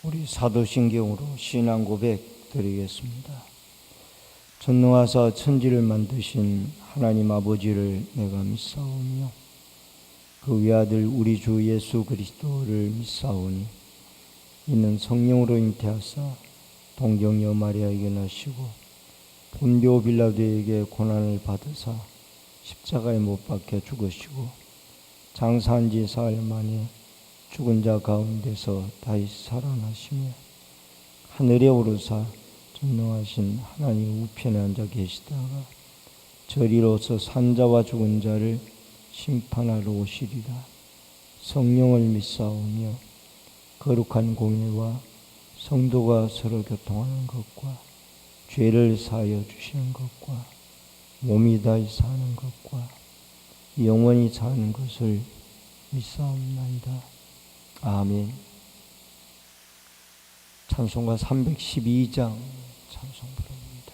우리 사도신경으로 신앙 고백 드리겠습니다. 전능하사 천지를 만드신 하나님 아버지를 내가 믿사오며 그 외아들 우리 주 예수 그리스도를 믿사오니 이는 성령으로 잉태하사 동정녀 마리아에게 나시고 본디오 빌라도에게 고난을 받으사 십자가에 못 박혀 죽으시고 장사한 지 사흘 만에 죽은 자 가운데서 다시 살아나시며 하늘에 오르사 전능하신 하나님 우편에 앉아 계시다가 저리로서 산자와 죽은 자를 심판하러 오시리라. 성령을 믿사오며 거룩한 공예와 성도가 서로 교통하는 것과 죄를 사하여 주시는 것과 몸이 다시 사는 것과 영원히 사는 것을 믿사옵나이다. 아멘. 찬송가 312장 찬송 부릅니다.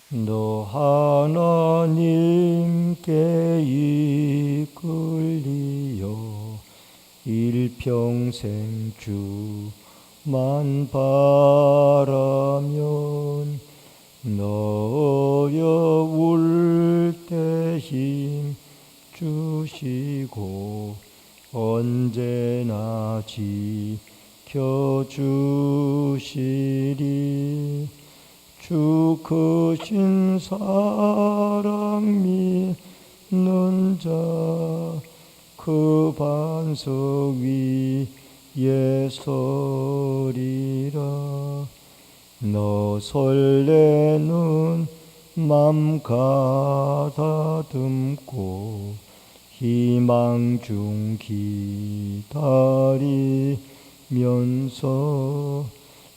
너 하나님께 이끌리어 일평생 주만 바라면 너여 울 때 힘 주시고 언제나 지켜주시리. 주 크신 사랑 믿는 자 그 반석 위에 서리라. 너 설레는 맘 가다듬고 희망 중 기다리면서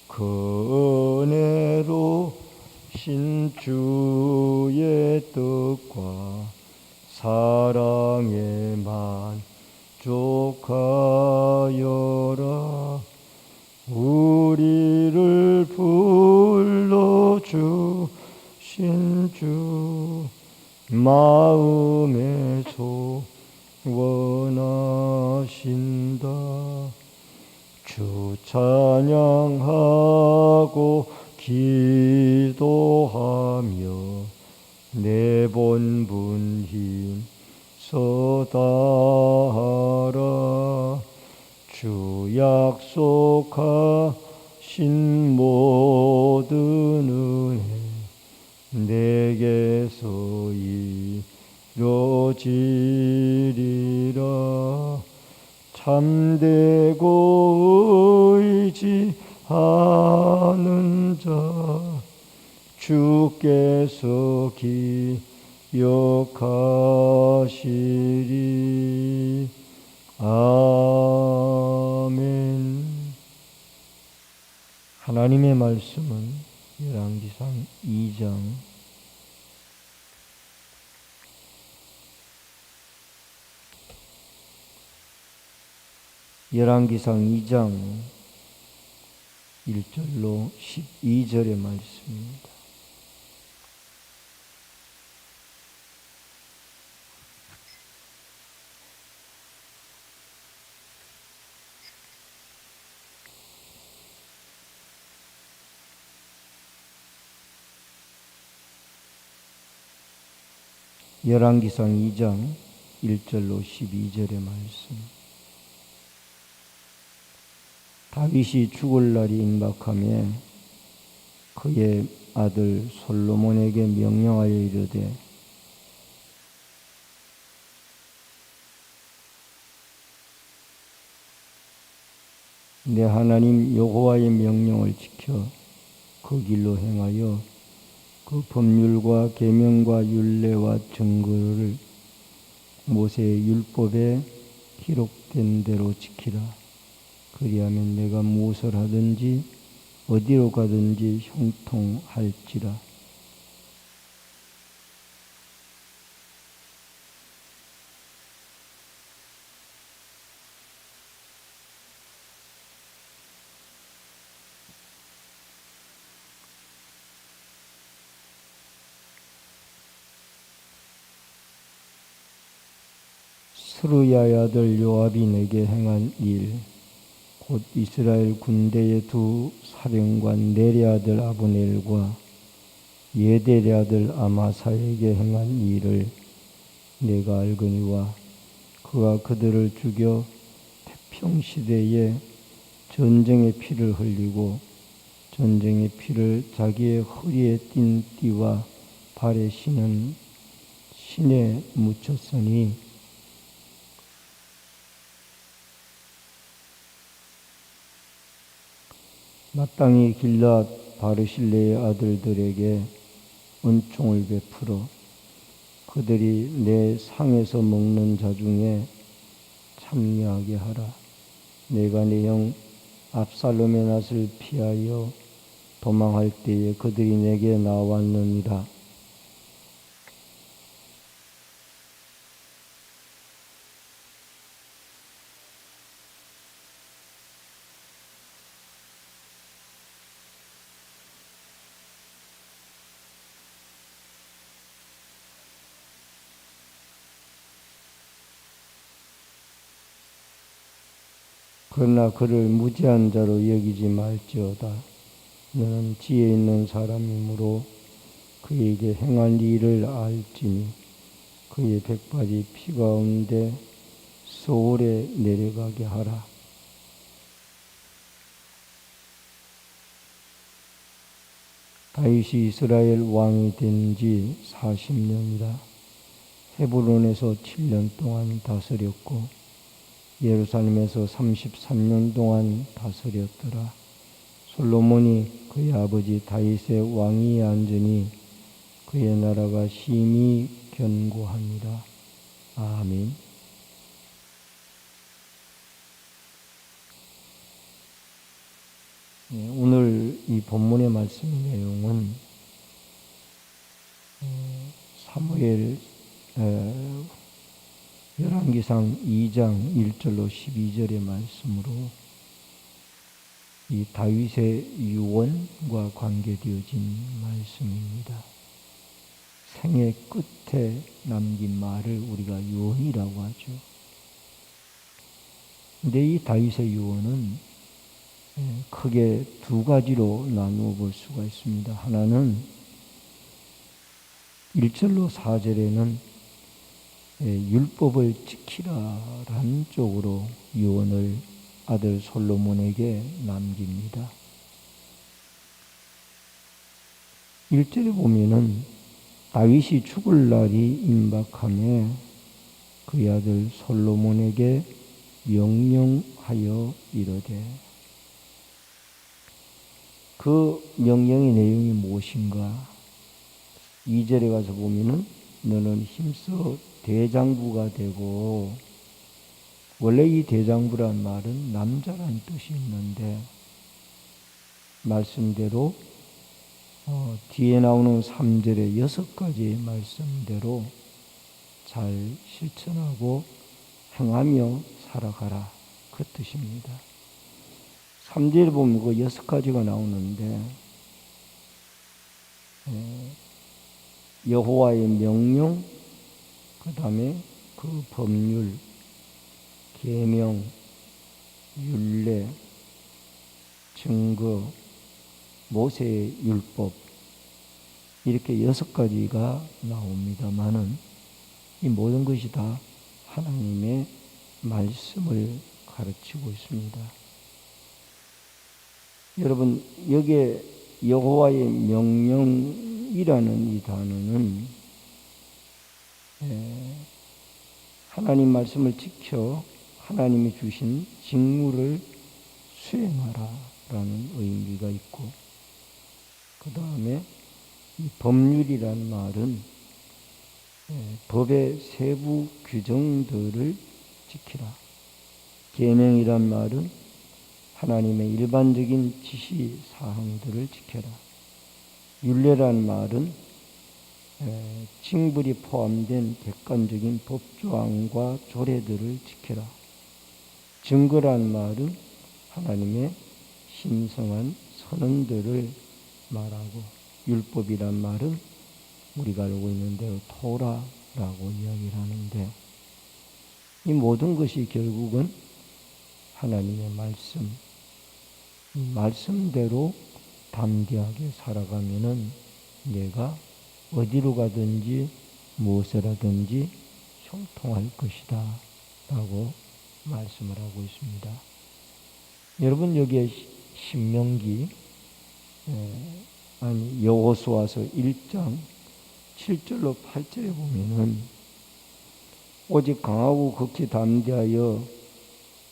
그 은혜로 신주의 뜻과 사랑에 만족하여라. 우리를 불러주신 주 마음에 소원하신다. 주 찬양하고 기도하며 내 본분 힘써 다하라. 주 약속하신 모든 은혜 내게서 이루어지리라. 참되고 의지하는 자 주께서 기억하시리. 아멘. 하나님의 말씀은 열왕기상 2장 열왕기상 2장 1절로 12절의 말씀입니다. 열왕기상 2장 1절로 12절의 말씀. 다윗이 죽을 날이 임박하며 그의 아들 솔로몬에게 명령하여 이르되 내 하나님 여호와의 명령을 지켜 그 길로 행하여 그 법률과 계명과 율례와 증거를 모세의 율법에 기록된 대로 지키라. 그리하면 내가 무엇을 하든지 어디로 가든지 형통할지라. 스루야의 아들 요압이 내게 행한 일, 곧 이스라엘 군대의 두 사령관 넬의 아들 아브넬과 예델의 아들 아마사에게 행한 일을 내가 알거니와 그가 그들을 죽여 태평시대에 전쟁의 피를 흘리고 전쟁의 피를 자기의 허리에 띤 띠와 발에 신은 신에 묻혔으니 마땅히 길앗 바르실레의 아들들에게 은총을 베풀어 그들이 내 상에서 먹는 자 중에 참여하게 하라. 내가 내 형 압살롬의 낯을 피하여 도망할 때에 그들이 내게 나왔느니라. 그러나 그를 무지한 자로 여기지 말지어다. 너는 지혜 있는 사람이므로 그에게 행한 일을 알지니 그의 백발이 피 가운데 소홀에 내려가게 하라. 다윗이 이스라엘 왕이 된 지 40년이라. 헤브론에서 7년 동안 다스렸고 예루살렘에서 33년 동안 다스렸더라. 솔로몬이 그의 아버지 다윗의 왕위에 앉으니 그의 나라가 심히 견고하니라. 아멘. 오늘 이 본문의 말씀의 내용은 사무엘 열왕기상 2장 1절로 12절의 말씀으로 이 다윗의 유언과 관계되어진 말씀입니다. 생애 끝에 남긴 말을 우리가 유언이라고 하죠. 근데 이 다윗의 유언은 크게 두 가지로 나누어 볼 수가 있습니다. 하나는 1절로 4절에는 율법을 지키라라는 쪽으로 유언을 아들 솔로몬에게 남깁니다. 1절에 보면은 다윗이 죽을 날이 임박함에 그의 아들 솔로몬에게 명령하여 이르되, 그 명령의 내용이 무엇인가? 2절에 가서 보면은 너는 힘써 대장부가 되고, 원래 이 대장부란 말은 남자란 뜻이 있는데 말씀대로 뒤에 나오는 3절의 6가지 말씀대로 잘 실천하고 행하며 살아가라, 그 뜻입니다. 3절에 보면 그 6가지가 나오는데 여호와의 명령, 그 다음에 그 법률, 계명, 율례, 증거, 모세의 율법, 이렇게 6가지가 나옵니다마는 이 모든 것이 다 하나님의 말씀을 가르치고 있습니다. 여러분, 여기에 여호와의 명령이라는 이 단어는 하나님 말씀을 지켜 하나님이 주신 직무를 수행하라라는 의미가 있고, 그 다음에 이 법률이라는 말은 법의 세부 규정들을 지키라. 계명이란 말은 하나님의 일반적인 지시 사항들을 지켜라. 율례란 말은 징벌이 포함된 객관적인 법조항과 조례들을 지켜라. 증거란 말은 하나님의 신성한 선언들을 말하고, 율법이란 말은 우리가 알고 있는 대로 토라라고 이야기를 하는데, 이 모든 것이 결국은 하나님의 말씀, 이 말씀대로 담대하게 살아가면은 내가 어디로 가든지 무엇을 하든지 형통할 것이다 라고 말씀을 하고 있습니다. 여러분 여기에 신명기 여호수아서 1장 7절로 8절에 보면은 오직 강하고 극히 담대하여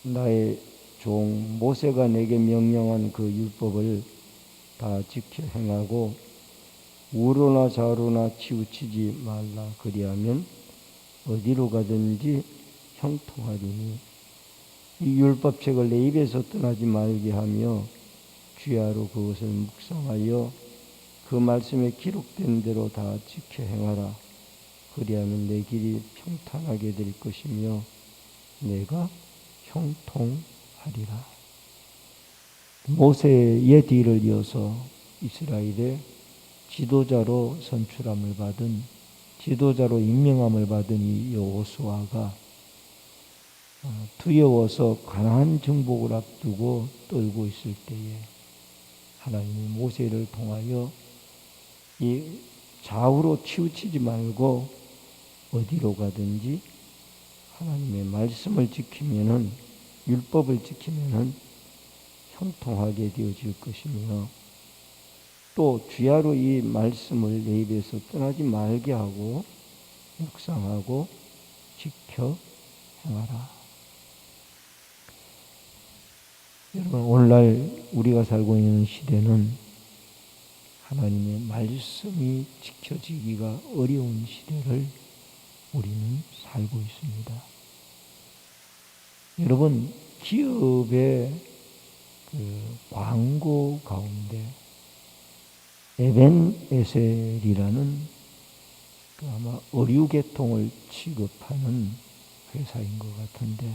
나의 종 모세가 내게 명령한 그 율법을 다 지켜 행하고 우로나 좌로나 치우치지 말라. 그리하면 어디로 가든지 형통하리니 이 율법책을 내 입에서 떠나지 말게 하며 주야로 그것을 묵상하여 그 말씀에 기록된 대로 다 지켜 행하라. 그리하면 내 길이 평탄하게 될 것이며 내가 형통하리라. 모세의 뒤를 이어서 이스라엘의 지도자로 선출함을 받은, 지도자로 임명함을 받은 이 여호수아가 두려워서 가나안 정복을 앞두고 떨고 있을 때에 하나님이 모세를 통하여 이 좌우로 치우치지 말고 어디로 가든지 하나님의 말씀을 지키면은, 율법을 지키면은 형통하게 되어질 것이며, 또 주야로 이 말씀을 내 입에서 떠나지 말게 하고 묵상하고 지켜 행하라. 여러분, 오늘날 우리가 살고 있는 시대는 하나님의 말씀이 지켜지기가 어려운 시대를 우리는 살고 있습니다. 여러분, 기업의 광고 가운데 에벤에셀이라는 아마 의류계통을 취급하는 회사인 것 같은데,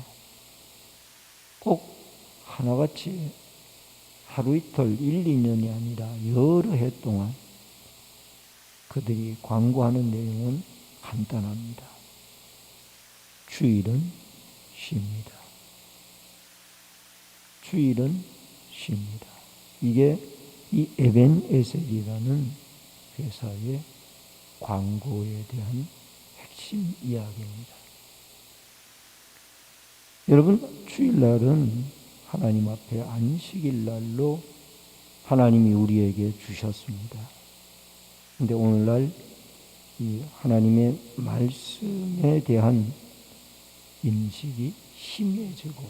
꼭 하나같이 하루 이틀 1, 2년이 아니라 여러 해 동안 그들이 광고하는 내용은 간단합니다. 주일은 쉽니다. 주일은 쉽니다. 이게 이 에벤에셀이라는 회사의 광고에 대한 핵심 이야기입니다. 여러분, 주일날은 하나님 앞에 안식일날로 하나님이 우리에게 주셨습니다. 그런데 오늘날 이 하나님의 말씀에 대한 인식이 심해지고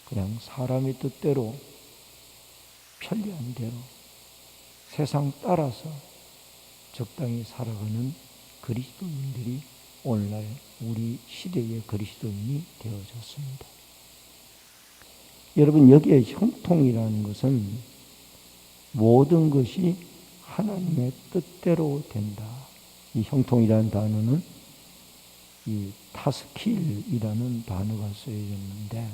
그냥 사람의 뜻대로 편리한 대로 세상 따라서 적당히 살아가는 그리스도인들이 오늘날 우리 시대의 그리스도인이 되어졌습니다. 여러분, 여기에 형통이라는 것은 모든 것이 하나님의 뜻대로 된다. 이 형통이라는 단어는 이 타스킬이라는 단어가 쓰여졌는데,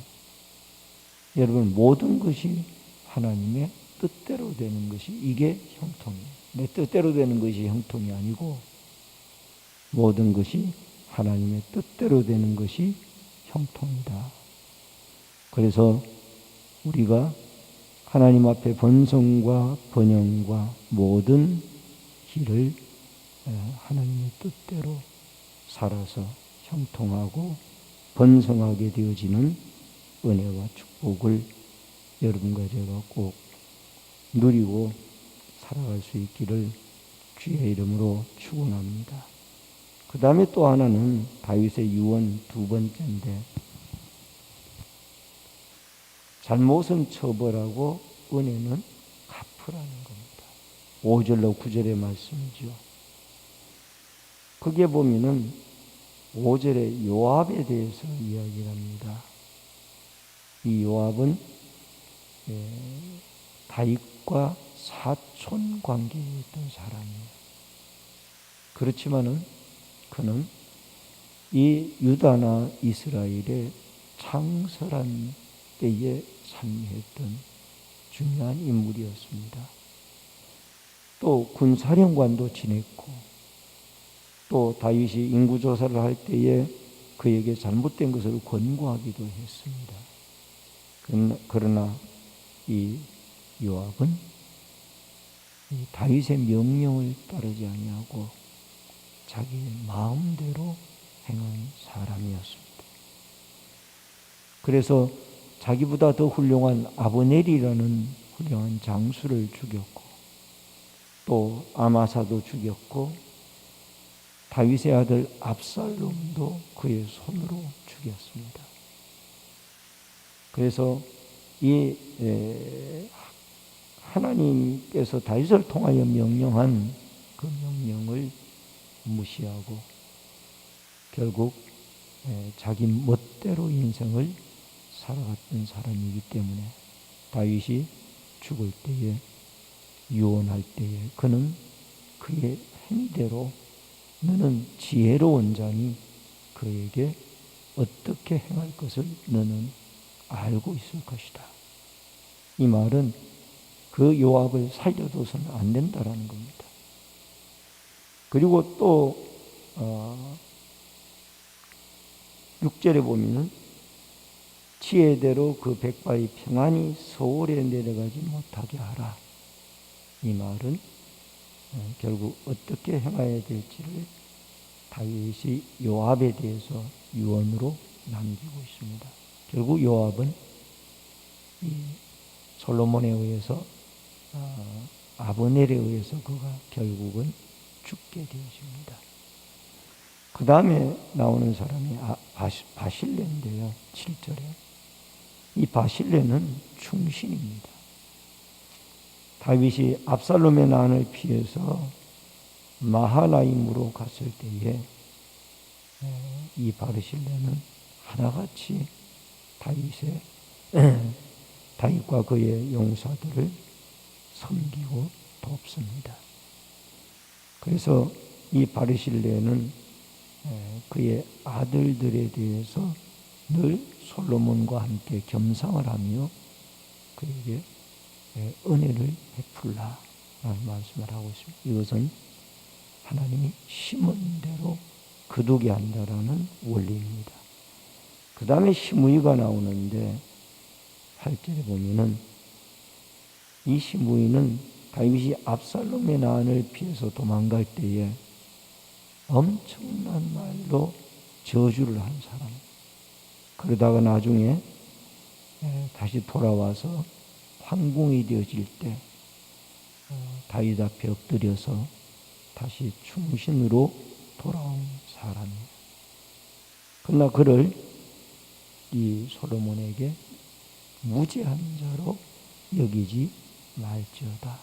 여러분, 모든 것이 하나님의 뜻대로 되는 것이 이게 형통이에요. 내 뜻대로 되는 것이 형통이 아니고 모든 것이 하나님의 뜻대로 되는 것이 형통이다. 그래서 우리가 하나님 앞에 번성과 번영과 모든 길을 하나님의 뜻대로 살아서 형통하고 번성하게 되어지는 은혜와 축복을 여러분과 제가 꼭 누리고 살아갈 수 있기를 주의 이름으로 축원합니다. 그 다음에 또 하나는 다윗의 유언 두 번째인데, 잘못은 처벌하고 은혜는 갚으라는 겁니다. 5절로 9절의 말씀이죠. 거기에 보면은 5절에 요압에 대해서 이야기를 합니다. 이 요압은 다윗과 사촌 관계에 있던 사람이에요. 그렇지만은 그는 이 유다나 이스라엘의 창설한 때에 참여했던 중요한 인물이었습니다. 또 군사령관도 지냈고, 또 다윗이 인구조사를 할 때에 그에게 잘못된 것을 권고하기도 했습니다. 그러나 이 요압은 이 다윗의 명령을 따르지 아니하고 자기의 마음대로 행한 사람이었습니다. 그래서 자기보다 더 훌륭한 아브넬이라는 훌륭한 장수를 죽였고, 또 아마사도 죽였고, 다윗의 아들 압살롬도 그의 손으로 죽였습니다. 그래서 이 하나님께서 다윗을 통하여 명령한 그 명령을 무시하고 결국 자기 멋대로 인생을 살아갔던 사람이기 때문에 다윗이 죽을 때에, 유언할 때에 그는 그의 행위대로 너는 지혜로운 자니 그에게 어떻게 행할 것을 너는 알고 있을 것이다. 이 말은 그 요압을 살려둬서는 안 된다라는 겁니다. 그리고 또 6절에 보면은 지혜대로 그 백발이 평안히 서울에 내려가지 못하게 하라. 이 말은 결국 어떻게 행해야 될지를 다윗이 요압에 대해서 유언으로 남기고 있습니다. 결국 요압은 이 솔로몬에 의해서 아브넬에 의해서 그가 결국은 죽게 되어집니다. 그 다음에 나오는 사람이 바실레인데요. 7절에 이 바실레는 충신입니다. 다윗이 압살롬의 난을 피해서 마하나임으로 갔을 때에 이 바르실레는 하나같이 다윗과 그의 용사들을 섬기고 돕습니다. 그래서 이 바르실레는 그의 아들들에 대해서 늘 솔로몬과 함께 겸상을 하며 그에게 은혜를 베풀라 라는 말씀을 하고 있습니다. 이것은 하나님이 심은 대로 거두게 한다라는 원리입니다. 그 다음에 시므이가 나오는데 8절에 보면은 이 시므이는 다윗이 압살롬의 난을 피해서 도망갈 때에 엄청난 말로 저주를 한 사람. 그러다가 나중에 다시 돌아와서 황궁이 되어질 때 다윗 앞에 엎드려서 다시 충신으로 돌아온 사람이에요. 그러나 그를 이 솔로몬에게 무죄한 자로 여기지 말지어다.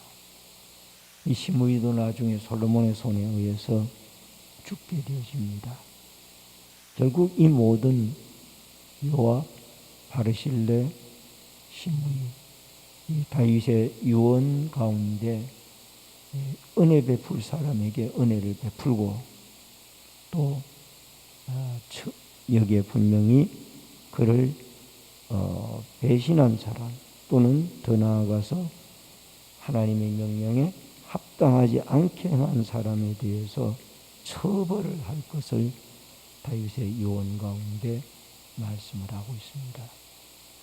이 시므이도 나중에 솔로몬의 손에 의해서 죽게 되어집니다. 결국 이 모든 요압, 바르실레, 시므이, 이 다윗의 유언 가운데 은혜 베풀 사람에게 은혜를 베풀고 또 여기에 분명히 그를 배신한 사람 또는 더 나아가서 하나님의 명령에 합당하지 않게 행한 사람에 대해서 처벌을 할 것을 다윗의 유언 가운데 말씀을 하고 있습니다.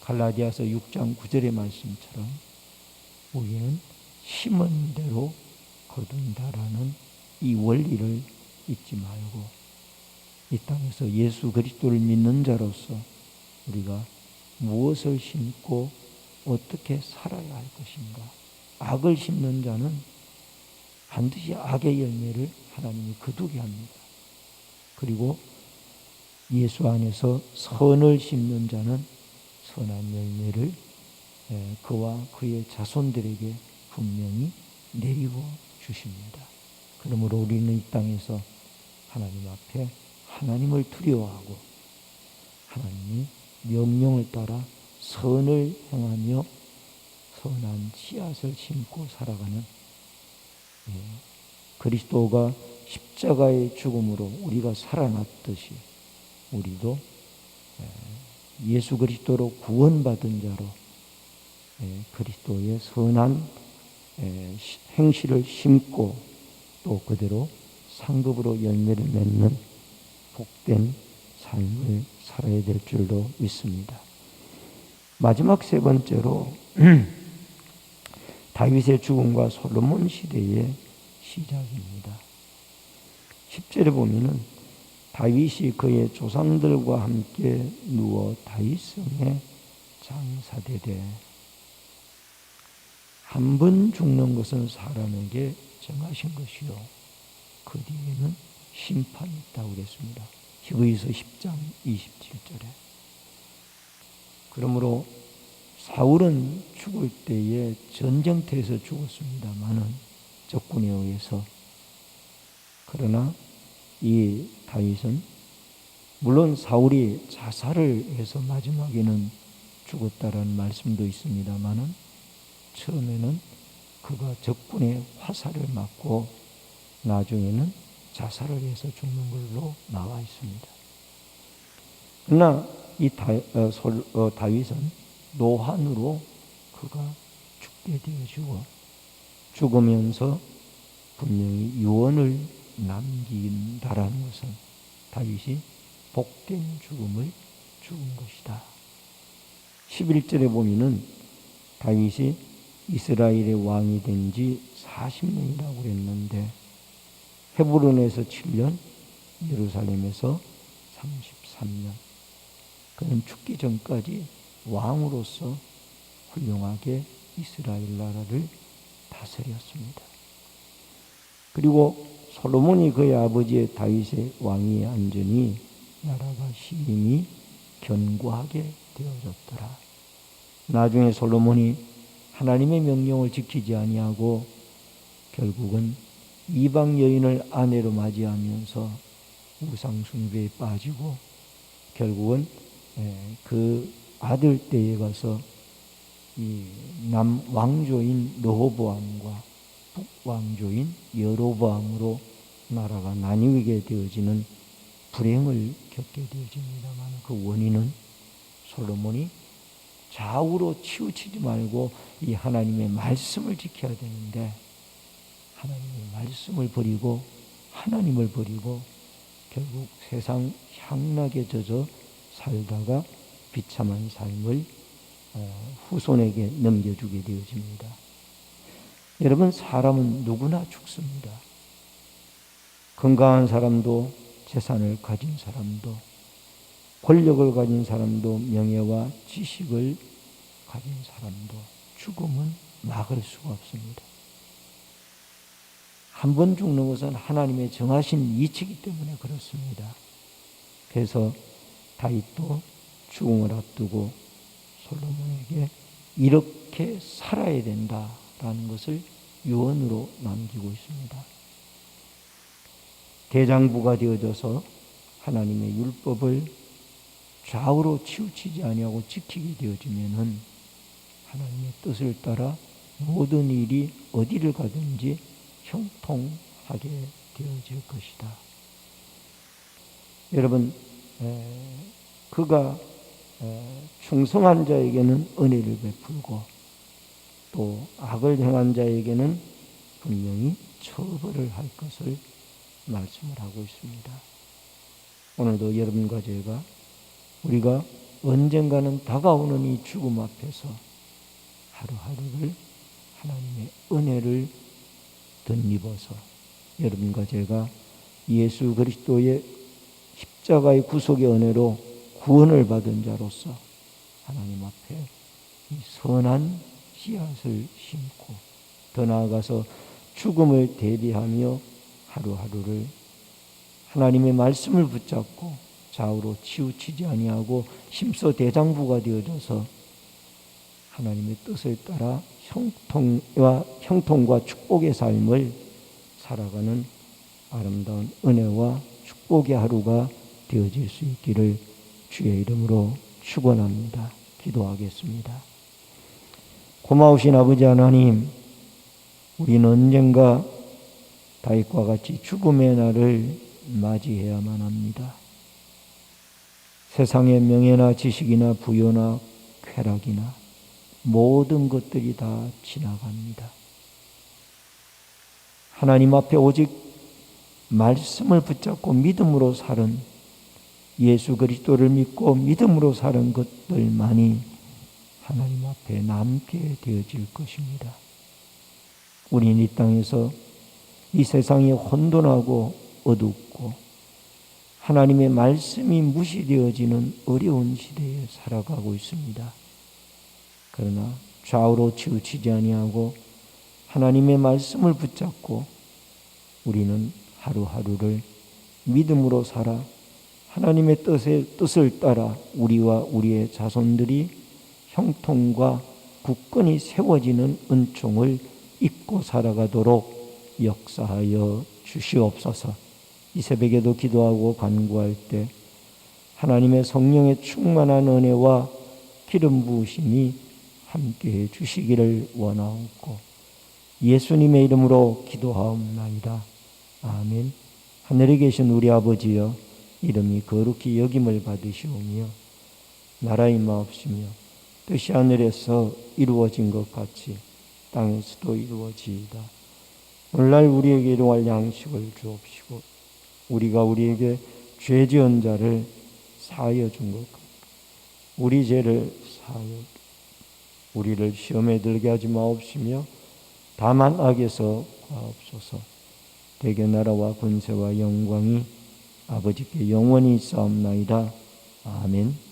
갈라디아서 6장 9절의 말씀처럼 우리는 심은 대로 거둔다라는 이 원리를 잊지 말고 이 땅에서 예수 그리스도를 믿는 자로서 우리가 무엇을 심고 어떻게 살아야 할 것인가. 악을 심는 자는 반드시 악의 열매를 하나님이 거두게 합니다. 그리고 예수 안에서 선을 심는 자는 선한 열매를 그와 그의 자손들에게 분명히 내리고 주십니다. 그러므로 우리는 이 땅에서 하나님 앞에 하나님을 두려워하고 하나님이 명령을 따라 선을 행하며 선한 씨앗을 심고 살아가는 그리스도가 십자가의 죽음으로 우리가 살아났듯이 우리도 예수 그리스도로 구원받은 자로 그리스도의 선한 행실을 심고 또 그대로 상급으로 열매를 맺는 복된 삶을 살아야 될 줄로 믿습니다. 마지막 세 번째로 다윗의 죽음과 솔로몬 시대의 시작입니다. 10절에 보면은 다윗이 그의 조상들과 함께 누워 다윗성에 장사되되, 한 번 죽는 것은 사람에게 정하신 것이요 그 뒤에는 심판이 있다고 그랬습니다. 히브리서 10장 27절에. 그러므로 사울은 죽을 때에 전쟁터에서 죽었습니다마는 적군에 의해서. 그러나 이 다윗은 물론 사울이 자살을 해서 마지막에는 죽었다라는 말씀도 있습니다마는 처음에는 그가 적군의 화살을 맞고 나중에는 자살을 해서 죽는 걸로 나와 있습니다. 그러나 이 다윗은 노환으로 그가 죽게 되어지고 죽으면서 분명히 유언을 남긴다라는 것은 다윗이 복된 죽음을 죽은 것이다. 11절에 보면은 다윗이 이스라엘의 왕이 된 지 40년이라고 그랬는데 헤브론에서 7년, 예루살렘에서 33년. 그는 죽기 전까지 왕으로서 훌륭하게 이스라엘 나라를 다스렸습니다. 그리고 솔로몬이 그의 아버지의 다윗의 왕위에 앉으니 나라가 심히 견고하게 되어졌더라. 나중에 솔로몬이 하나님의 명령을 지키지 아니하고 결국은 이방 여인을 아내로 맞이하면서 우상 숭배에 빠지고 결국은 그 아들 때에 가서 이 남 왕조인 르호보암과 북 왕조인 여로보암으로 나라가 나뉘게 되어지는 불행을 겪게 되어집니다만, 그 원인은 솔로몬이 좌우로 치우치지 말고 이 하나님의 말씀을 지켜야 되는데 하나님의 말씀을 버리고 하나님을 버리고 결국 세상 향락에 젖어 살다가 비참한 삶을 후손에게 넘겨주게 되어집니다. 여러분, 사람은 누구나 죽습니다. 건강한 사람도, 재산을 가진 사람도, 권력을 가진 사람도, 명예와 지식을 가진 사람도 죽음은 막을 수가 없습니다. 한 번 죽는 것은 하나님의 정하신 이치이기 때문에 그렇습니다. 그래서 다윗도 죽음을 앞두고 솔로몬에게 이렇게 살아야 된다라는 것을 유언으로 남기고 있습니다. 대장부가 되어져서 하나님의 율법을 좌우로 치우치지 아니하고 지키게 되어지면은 하나님의 뜻을 따라 모든 일이 어디를 가든지 형통하게 되어질 것이다. 여러분, 그가 충성한 자에게는 은혜를 베풀고 또 악을 행한 자에게는 분명히 처벌을 할 것을 말씀을 하고 있습니다. 오늘도 여러분과 제가 우리가 언젠가는 다가오는 이 죽음 앞에서 하루하루를 하나님의 은혜를 덧입어서 여러분과 제가 예수 그리스도의 십자가의 구속의 은혜로 구원을 받은 자로서 하나님 앞에 이 선한 씨앗을 심고 더 나아가서 죽음을 대비하며 하루하루를 하나님의 말씀을 붙잡고 좌우로 치우치지 아니하고 심소대장부가 되어져서 하나님의 뜻을 따라 형통과 축복의 삶을 살아가는 아름다운 은혜와 축복의 하루가 되어질 수 있기를 주의 이름으로 축원합니다. 기도하겠습니다. 고마우신 아버지 하나님, 우리는 언젠가 다윗과 같이 죽음의 날을 맞이해야만 합니다. 세상의 명예나 지식이나 부여나 쾌락이나 모든 것들이 다 지나갑니다. 하나님 앞에 오직 말씀을 붙잡고 믿음으로 사는 예수 그리스도를 믿고 믿음으로 사는 것들만이 하나님 앞에 남게 되어질 것입니다. 우리는 이 땅에서 이 세상이 혼돈하고 어둡고 하나님의 말씀이 무시되어지는 어려운 시대에 살아가고 있습니다. 그러나 좌우로 치우치지 아니하고 하나님의 말씀을 붙잡고 우리는 하루하루를 믿음으로 살아 하나님의 뜻을 따라 우리와 우리의 자손들이 형통과 굳건히 세워지는 은총을 입고 살아가도록 역사하여 주시옵소서. 이 새벽에도 기도하고 간구할 때 하나님의 성령의 충만한 은혜와 기름 부으심이 함께해 주시기를 원하옵고 예수님의 이름으로 기도하옵나이다. 아멘. 하늘에 계신 우리 아버지여, 이름이 거룩히 여김을 받으시오며 나라의 임하옵시며 뜻이 하늘에서 이루어진 것 같이 땅에서도 이루어지이다. 오늘날 우리에게 일용할 양식을 주옵시고 우리가 우리에게 죄 지은 자를 사하여 준 것 같이 우리 죄를 사하여 우리를 시험에 들게 하지 마옵시며 다만 악에서 구하옵소서. 대개 나라와 권세와 영광이 아버지께 영원히 있사옵나이다. 아멘.